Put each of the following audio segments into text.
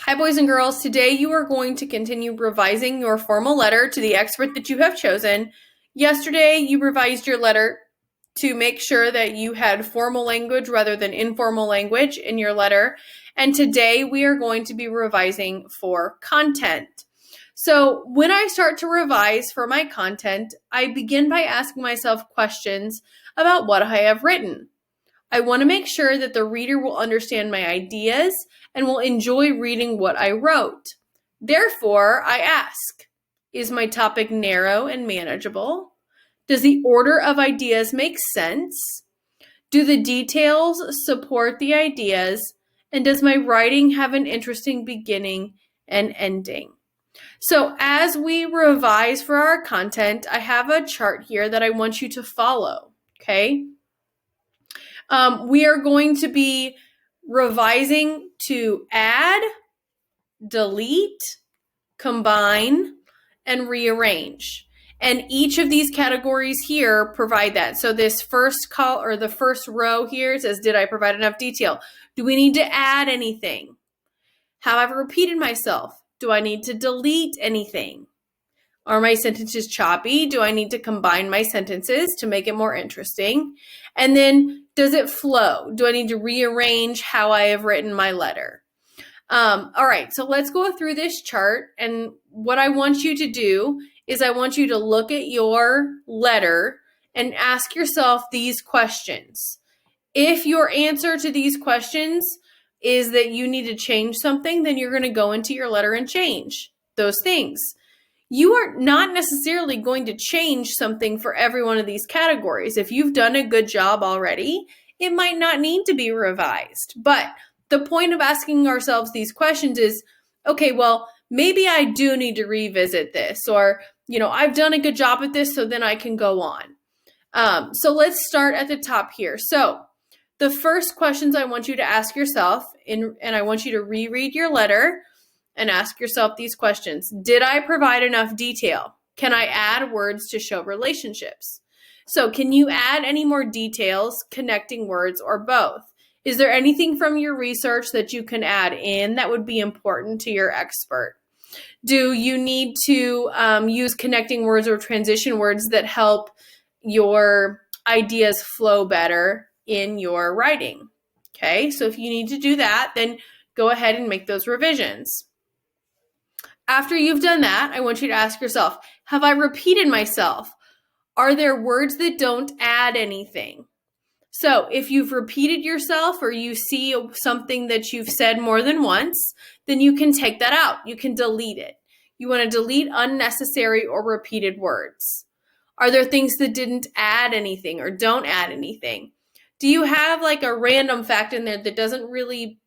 Hi, boys and girls. Today you are going to continue revising your formal letter to the expert that you have chosen. Yesterday, you revised your letter to make sure that you had formal language rather than informal language in your letter. And today we are going to be revising for content. So when I start to revise for my content, I begin by asking myself questions about what I have written. I want to make sure that the reader will understand my ideas and will enjoy reading what I wrote. Therefore, I ask, is my topic narrow and manageable? Does the order of ideas make sense? Do the details support the ideas? And does my writing have an interesting beginning and ending? So as we revise for our content, I have a chart here that I want you to follow, okay? We are going to be revising to add, delete, combine, and rearrange. And each of these categories here provide that. So this first the first row here says, did I provide enough detail? Do we need to add anything? Have I repeated myself? Do I need to delete anything? Are my sentences choppy? Do I need to combine my sentences to make it more interesting? And then, does it flow? Do I need to rearrange how I have written my letter? All right, so let's go through this chart. And what I want you to do is I want you to look at your letter and ask yourself these questions. If your answer to these questions is that you need to change something, then you're going to go into your letter and change those things. You are not necessarily going to change something for every one of these categories. If you've done a good job already, it might not need to be revised. But the point of asking ourselves these questions is, okay, well, maybe I do need to revisit this, or, I've done a good job at this, so then I can go on. So let's start at the top here. So the first questions I want you to ask yourself, and I want you to reread your letter and ask yourself these questions. Did I provide enough detail? Can I add words to show relationships? So can you add any more details, connecting words, or both? Is there anything from your research that you can add in that would be important to your expert? Do you need to use connecting words or transition words that help your ideas flow better in your writing? Okay, so if you need to do that, then go ahead and make those revisions. After you've done that, I want you to ask yourself, have I repeated myself? Are there words that don't add anything? So if you've repeated yourself or you see something that you've said more than once, then you can take that out. You can delete it. You want to delete unnecessary or repeated words. Are there things that didn't add anything or don't add anything? Do you have like a random fact in there that doesn't really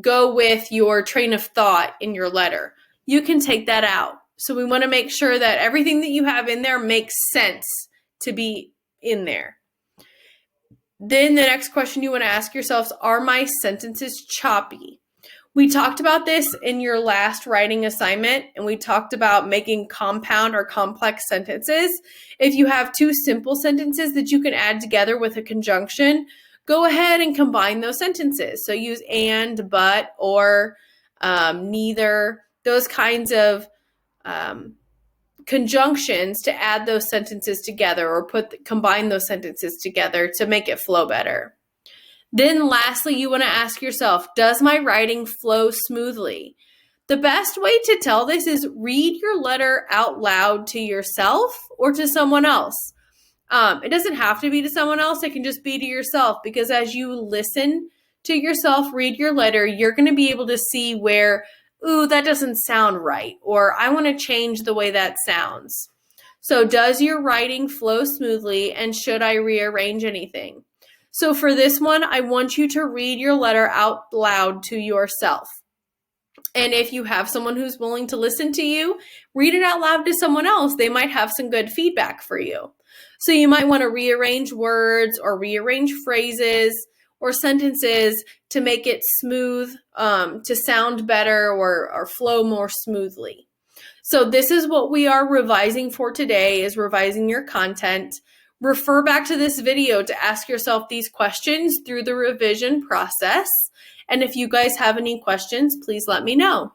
go with your train of thought in your letter? You can take that out. So we want to make sure that everything that you have in there makes sense to be in there. Then the next question you want to ask yourselves, are my sentences choppy? We talked about this in your last writing assignment, and we talked about making compound or complex sentences. If you have two simple sentences that you can add together with a conjunction, go ahead and combine those sentences. So use and, but, or, neither, those kinds of conjunctions to add those sentences together or combine those sentences together to make it flow better. Then lastly, you want to ask yourself, does my writing flow smoothly? The best way to tell this is read your letter out loud to yourself or to someone else. It doesn't have to be to someone else. It can just be to yourself, because as you listen to yourself read your letter, you're going to be able to see where, ooh, that doesn't sound right, or I want to change the way that sounds. So does your writing flow smoothly, and should I rearrange anything? So for this one, I want you to read your letter out loud to yourself. And if you have someone who's willing to listen to you, read it out loud to someone else. They might have some good feedback for you. So you might want to rearrange words or rearrange phrases or sentences to make it smooth, to sound better or flow more smoothly. So this is what we are revising for today, is revising your content. Refer back to this video to ask yourself these questions through the revision process. And if you guys have any questions, please let me know.